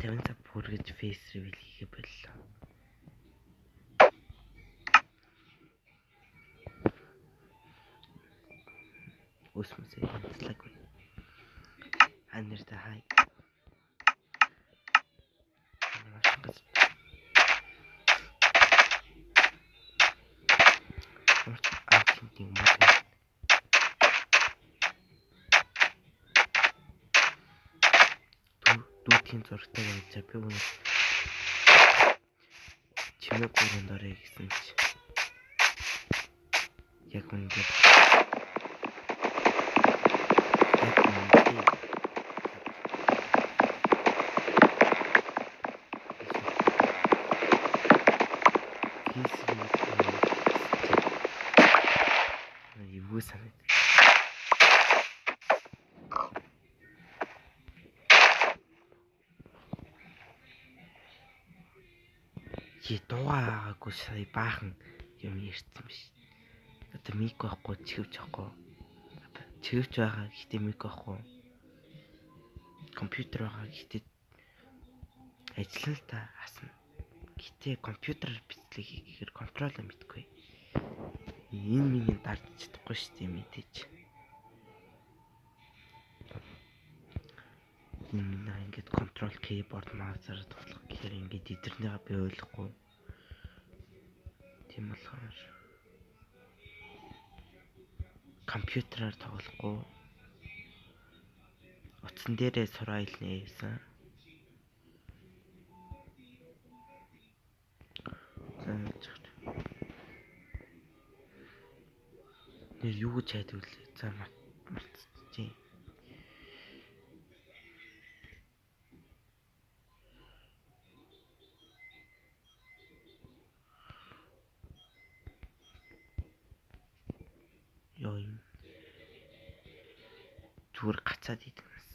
Тэгэл 50 цаг бүргэж face reveal хийгээ боллоо. Усмсээ янзлаагүй. Аниртай хай. Дүүтийн зургтай байж би өнөө чимээ бүрэн дорой гэсэн чи яг үнэхээр юу санаад дуугаагүй сая баахан юм ярьсан биш. Одоо мик байхгүй чивч байхгүй. Чивч байгаа гэхдээ мик байхгүй. Компьютер байгаа гэхдээ ажиллана л та асна. Гэтэ компьютераар бичлэг хийхээр контролоо мэдгүй. Энэ миний дардж чадахгүй шүү дээ мэдээж. Энэ миний ингээд контрол keyboard mouse-аар тоглох гэхээр ингээд эдгэрнийгаа би ойлгохгүй. Тийм болохоор компьютераар тоглохгүй. Утсан дээрээ сурал нээсэн. Нэр юу гэж хайдаг вэ? За мартчихжээ. Ёо юм. Зүгээр гацаад идэгнэс.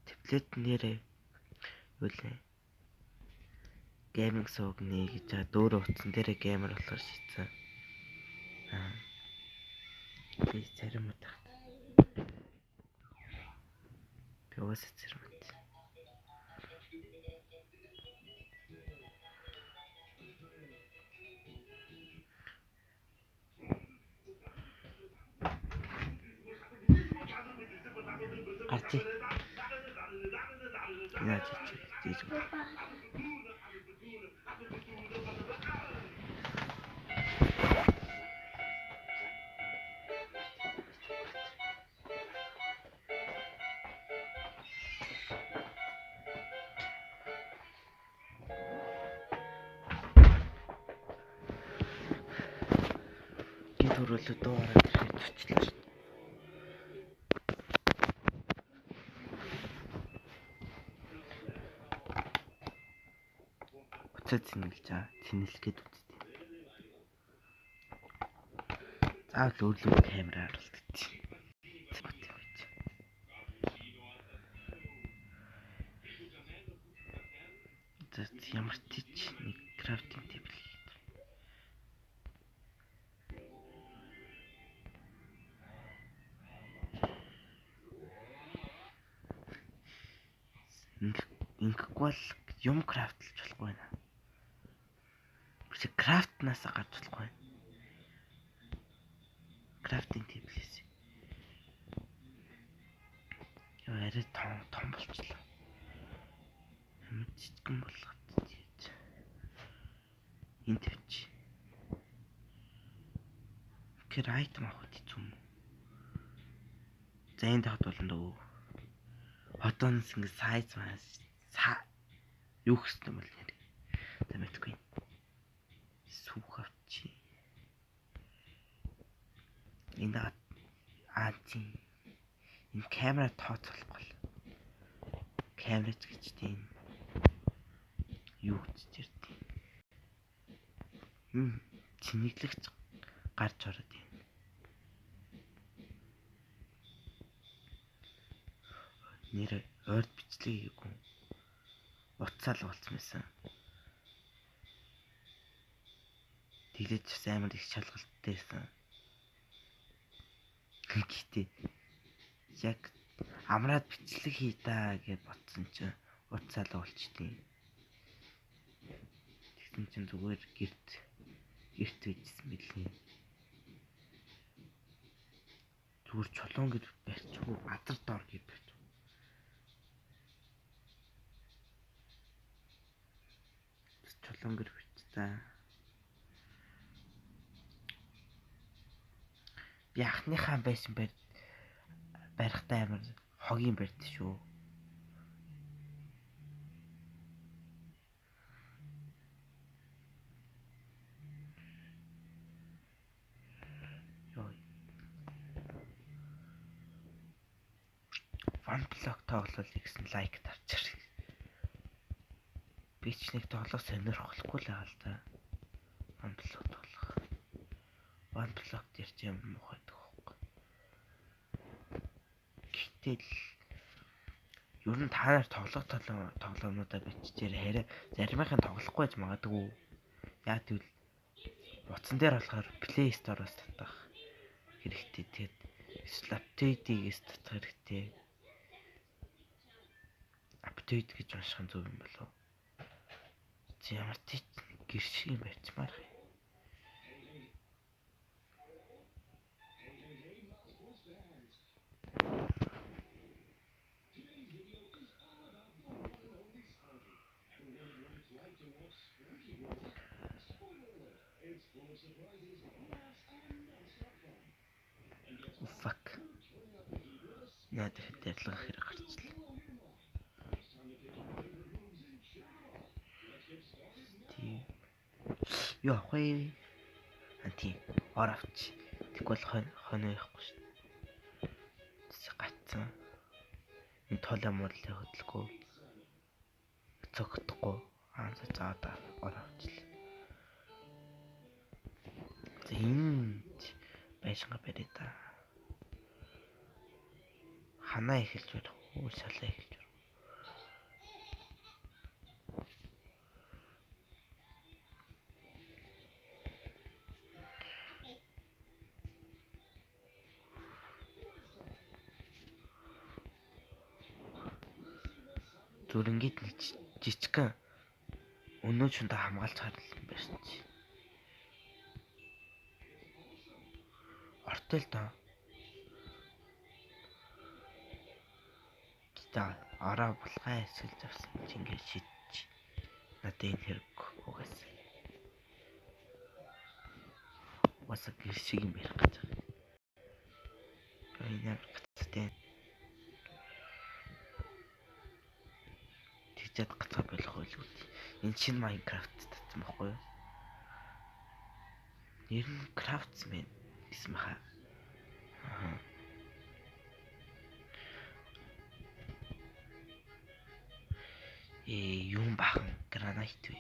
Таблет нэрээ юу лээ? Гейминг сууг нэ гэж дөөрөө утсан дээрээ геймер болохоор шийдсэн. Би зарим удаа. Би уусаа зарим удаа. Арчи. Яаж хийж төрөлөө дуурайд төвчлээ. Уцаа цэнгэлж цэнэлгээд үзтээ. Заавал өөрлөө камераар алдчих. Ямар тийч нэг крафтинг тейбл хийх. Ингэхгүй бол юм крафтлж болохгүй байна. Чи крафтнаас гарч болохгүй. Крафтинг тейблээс. Яа арай том болчихлоо. Жижигэн болгоод тийж. Энд тавьчих. Гэр айтем авах хэцүү юм. За энд хад болно дөө. Хотоноос ингэ сайз юу гэсэн юм бол яа. За мэдгүй. Сүүх авчи. Энд чинь энэ камера тооцоолохгүй. Камерач гэж тийм юу гэж ярьдیں۔ Чинэглэгч гарч ороод байна. Нэр ойр бичлэг хийгээгүй. Утсаал болцсон байсан. Тэглэж амар их шалгалттай байсан. Гэхдээ яг Амраад бичлэг хий даа гэж бодсон чинь уцаалаа болчтیں۔ Тэгсэн чинь зүгээр гэрт үйжсэн билээ. Зүгээр чулуун гэж барьчихгүй бадар доор гэж барьчих. Чулуун гэж барьчихсан. Би анхныхаа байсан барихтай амар хогийн барьд шүү. OneBlock тоглол гэсэн лайк тавьчих. Би ч нэг тоглох сонирхолгүй л байгаа л да. OneBlock тоглох. OneBlock дээр ч юм муухай төгөхгүй. Гэтэл ер нь та нар тоглох тоглоомнуудаа биччихээр хараа заримынхаа тоглохгүй ч магадгүй. Яа тэгвэл утсан дээр болохоор Play Store-оос татах хэрэгтэй. Тэгээд апдейтээс татах хэрэгтэй. Апдейт гэж унших нь зөв юм болов. Ямар ч гэр шиг юм байцмаар. Fuck. Яа дэрлэг хэрэг гарчлаа. Яа хөөе. Анти оравч. Тэгвэл хоноо явахгүй шүү. Гацсан. Энэ толоо морлыг хөдлөхгүй. Цогтхгүй. Аанса заада оравчлаа. Энд байшинга барья та. Ханаа эхэлж байна. Уусаалаа эхэлж байна. Зүр ингээд нэг жижигхэн өнөө чундаа хамгаалж харал юм байна чи. Ортел та. Та араа булгай эсвэл завсан чи ингээд шидчих. Надад энэ хэрэг угаасаа. Угаасаа гэр шиг юм байх гэж байна. Энэ гацтай. Тэгжээд гацаа болох байлгүй. Энэ чинь Minecraft татсан байхгүй юу? Нэр нь Craftsman гэсэн баха. Юм бахан гранит вэ.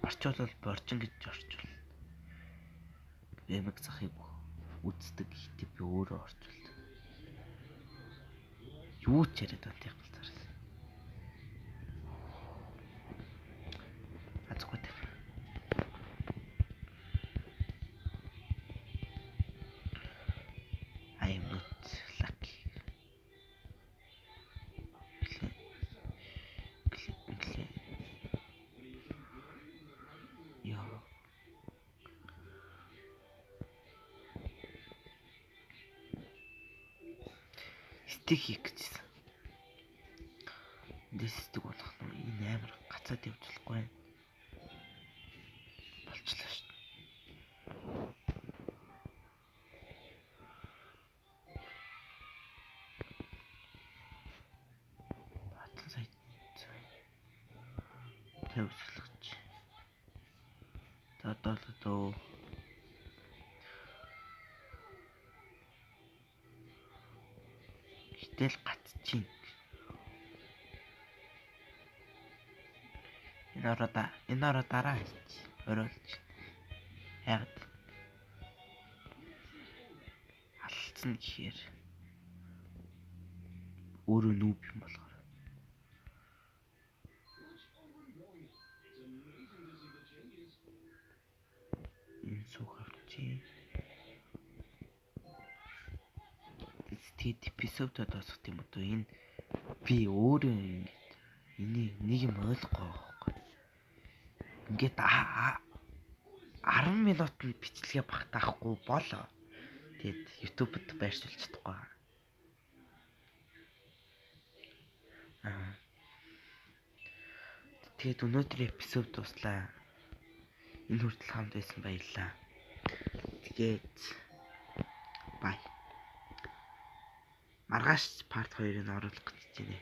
Орчуулбал боржин гэж орчуул. Эмэг захыг үздэг ихтэй би өөрөө орчуулдаг. Юу ч яриад байна тийм галзаар. Азгүй тийм. I am not lucky. Стик хийх гэжсэн. Дэстик болох нь энэ амар гацаад явуулахгүй болчлаа шүү. Батлан сайд тавьслагч. Доо. Гэтэл гацчихин. Энэ ороо дараа хийч. Ороолж. Яг алдсан гэхээр өөрөө нүүб юм болохоор. Энэ суух авчи. Тэгээд типс эпизодод босох юм уу? Энэ би өөрөө энийг нэг юм ойлгохгүй байхгүй. Ингээд 10 минутанд бичлэгээ багтаахгүй болоо. Тэгэд YouTube-д байршуулж чадахгүй. Тэгээд өнөөдрийн эпизод дуслаа. Энэ хүртэл хамт байсан баярлалаа. Тэгээд бай. Маргааш part 2-ыг оруулах гэж байна.